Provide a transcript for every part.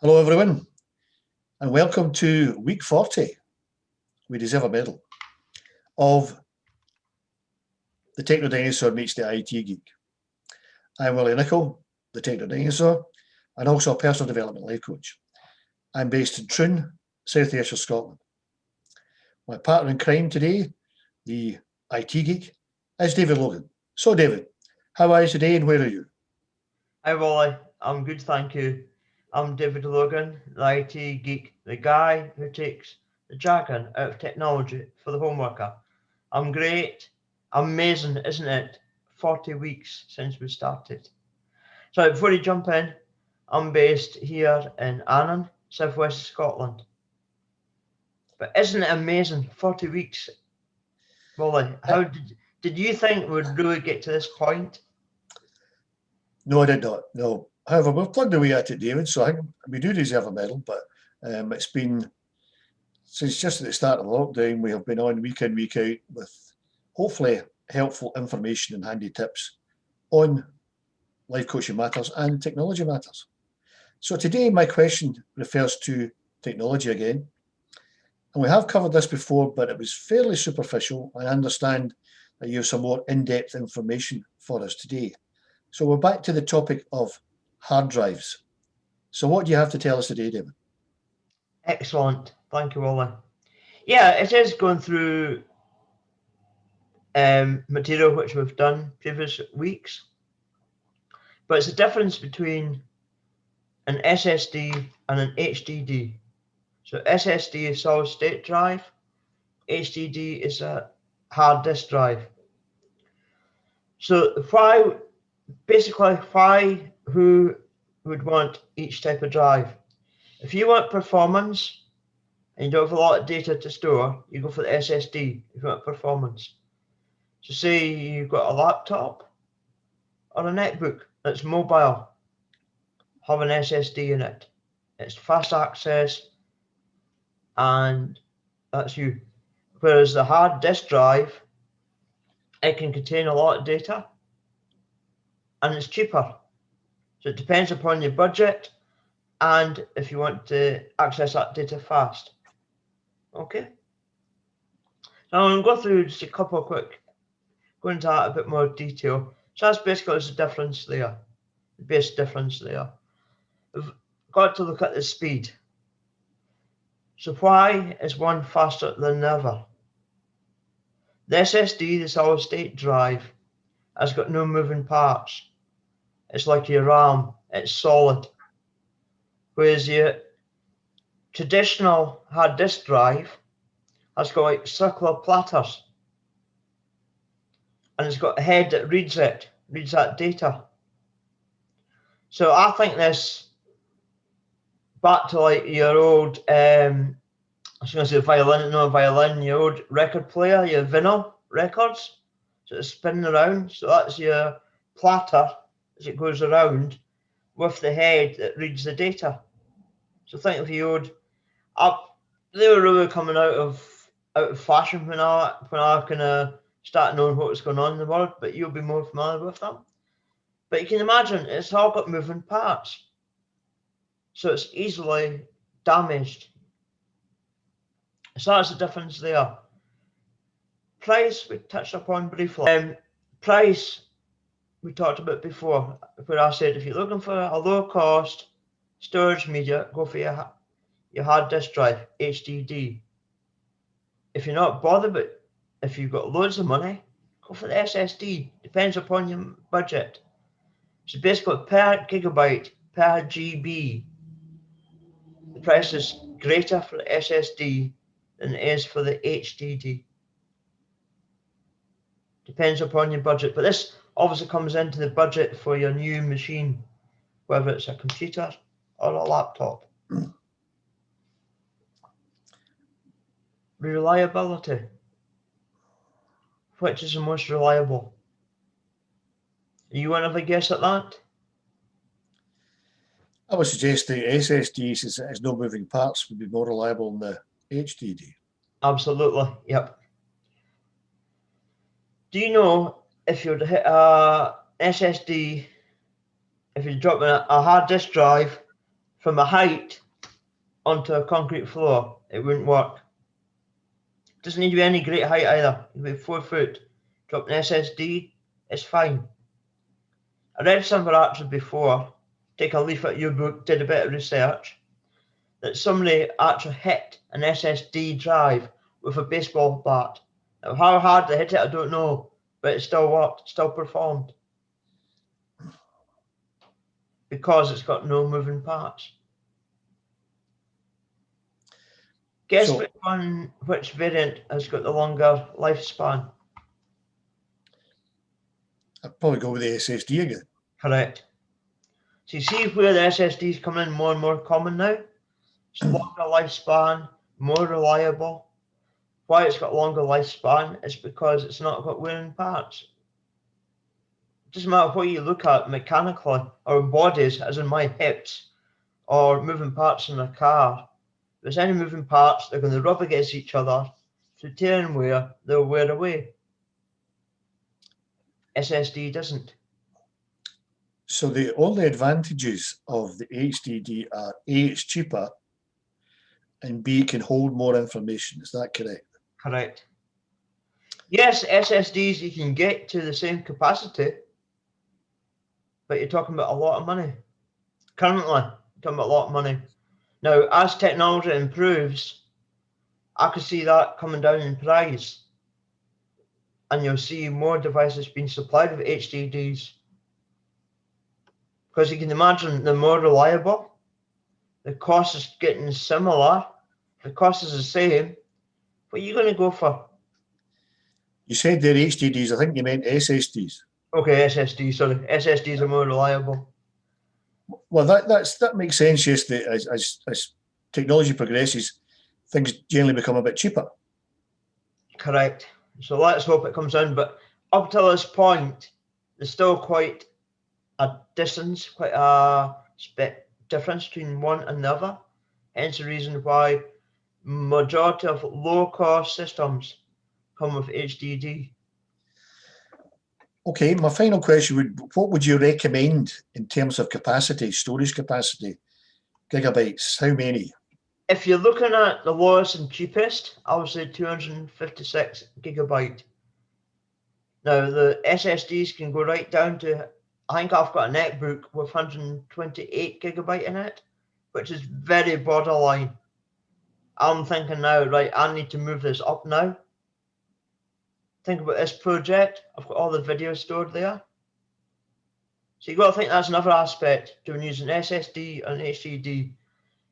Hello everyone, and welcome to week 40, we deserve a medal, of the Techno Dinosaur meets the IT Geek. I'm Willie Nichol, the Techno Dinosaur, and also a personal development life coach. I'm based in Troon, South Ayrshire, Scotland. My partner in crime today, the IT Geek, is David Logan. So David, how are you today and where are you? Hi Wally, I'm good, thank you. I'm David Logan, the IT geek, the guy who takes the jargon out of technology for the home worker. I'm great, amazing, isn't it? 40 weeks since we started. So before you jump in, I'm based here in Annan, southwest Scotland. But isn't it amazing? 40 weeks, Wally. How did you think we'd really get to this point? No, I did not. No. However, we've plugged away at it, David, so I think we do deserve a medal, but it's been, since just at the start of the lockdown, we have been on week in, week out with hopefully helpful information and handy tips on life coaching matters and technology matters. So today, my question refers to technology again. And we have covered this before, but it was fairly superficial. I understand that you have some more in-depth information for us today. So we're back to the topic of hard drives. So what do you have to tell us today, David? Excellent, thank you, Wally. Yeah, it is going through material which we've done previous weeks, but it's the difference between an SSD and an HDD. So SSD is solid state drive, HDD is a hard disk drive. So who would want each type of drive? If you want performance and you don't have a lot of data to store, you go for the SSD if you want performance. So say you've got a laptop or a netbook that's mobile, have an SSD in it. It's fast access and that's you. Whereas the hard disk drive, it can contain a lot of data and it's cheaper. So it depends upon your budget and if you want to access that data fast. Okay. Now I'm going to go through just a couple of go into that a bit more detail. So that's basically the difference there, the base difference there. We've got to look at the speed. So why is one faster than the other? The SSD, the solid state drive, has got no moving parts. It's like your RAM, it's solid. Whereas your traditional hard disk drive has got like circular platters. And it's got a head that reads that data. So I think this back to like your old, I was going to say violin, no violin, your old record player, your vinyl records. So it's spinning around. So that's your platter as it goes around with the head that reads the data. So think of your old they were really coming out of fashion when I kind of started knowing what was going on in the world, but you'll be more familiar with them. But you can imagine it's all got moving parts. So it's easily damaged. So that's the difference there. Price, we touched upon briefly. Price, we talked about before, where I said if you're looking for a low cost storage media, go for your hard disk drive, HDD. If you're not bothered, but if you've got loads of money, go for the SSD. Depends upon your budget. So basically per gigabyte, per GB, the price is greater for the SSD than it is for the HDD. Depends upon your budget. But this obviously comes into the budget for your new machine, whether it's a computer or a laptop. Reliability. Which is the most reliable? You want to have a guess at that? I would suggest the SSD, since it has no moving parts, would be more reliable than the HDD. Absolutely, yep. Do you know if you'd hit a SSD, if you're dropping a hard disk drive from a height onto a concrete floor, it wouldn't work. It doesn't need to be any great height either. It could be 4 foot. Drop an SSD, it's fine. I read somewhere actually before, take a leaf out of your book, did a bit of research, that somebody actually hit an SSD drive with a baseball bat. Now, how hard they hit it, I don't know, but it still worked, still performed. Because it's got no moving parts. Guess So- which variant has got the longer lifespan? I'd probably go with the SSD again. Correct. So you see where the SSDs come in more and more common now? It's longer lifespan, more reliable. Why it's got longer lifespan is because it's not got wearing parts. It doesn't matter what you look at mechanically, or bodies, as in my hips, or moving parts in a car. If there's any moving parts, they're going to rub against each other. Through tear and wear, they'll wear away. SSD doesn't. So the only advantages of the HDD are A, it's cheaper, and B, it can hold more information. Is that correct? Correct. Yes, SSDs you can get to the same capacity, but you're talking about a lot of money. Currently, you're talking about a lot of money. Now, as technology improves, I could see that coming down in price, and you'll see more devices being supplied with HDDs. Because you can imagine they're more reliable, the cost is getting similar, the cost is the same. What are you going to go for? You said they're HDDs. I think you meant SSDs. Okay, SSD, sorry. SSDs are more reliable. Well, that makes sense. Yes, that as technology progresses, things generally become a bit cheaper. Correct. So let's hope it comes down. But up to this point, there's still quite a distance, quite a difference between one and the other. Hence the reason why majority of low-cost systems come with HDD. Okay, my final question what would you recommend in terms of capacity, storage capacity, gigabytes? How many? If you're looking at the lowest and cheapest, I would say 256 gigabyte. Now the SSDs can go right down to, I think I've got a netbook with 128 gigabyte in it, which is very borderline. I'm thinking now, right, I need to move this up now. Think about this project. I've got all the videos stored there. So you've got to think that's another aspect to using SSD and HDD.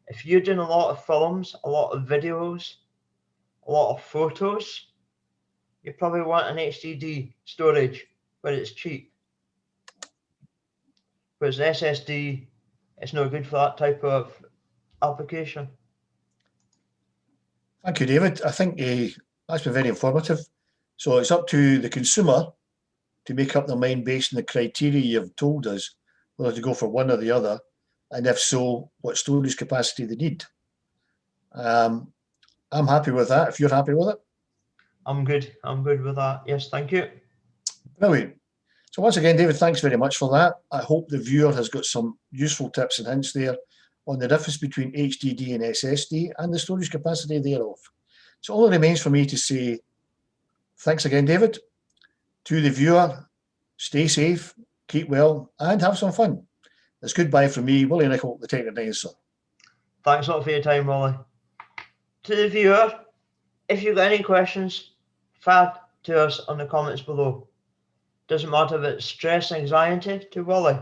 If you're doing a lot of films, a lot of videos, a lot of photos, you probably want an HDD storage where it's cheap. Whereas an SSD, it's no good for that type of application. Thank you, David. I think that's been very informative. So it's up to the consumer to make up their mind based on the criteria you've told us, whether to go for one or the other, and if so, what storage capacity they need. I'm happy with that, if you're happy with it. I'm good with that. Yes, thank you. Brilliant. So once again, David, thanks very much for that. I hope the viewer has got some useful tips and hints there on the difference between HDD and SSD and the storage capacity thereof. So all it remains for me to say thanks again, David. To the viewer, stay safe, keep well, and have some fun. It's goodbye from me, Willie Nicol, the Techno Dinosaur. Thanks a lot for your time, Wally. To the viewer, if you've got any questions, fire to us on the comments below. Doesn't matter if it's stress, anxiety to Wally,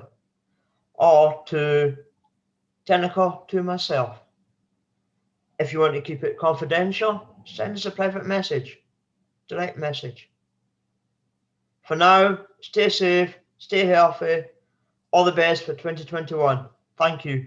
or to technical to myself. If you want to keep it confidential, send us a private message, direct message. For now, stay safe, stay healthy. All the best for 2021. Thank you.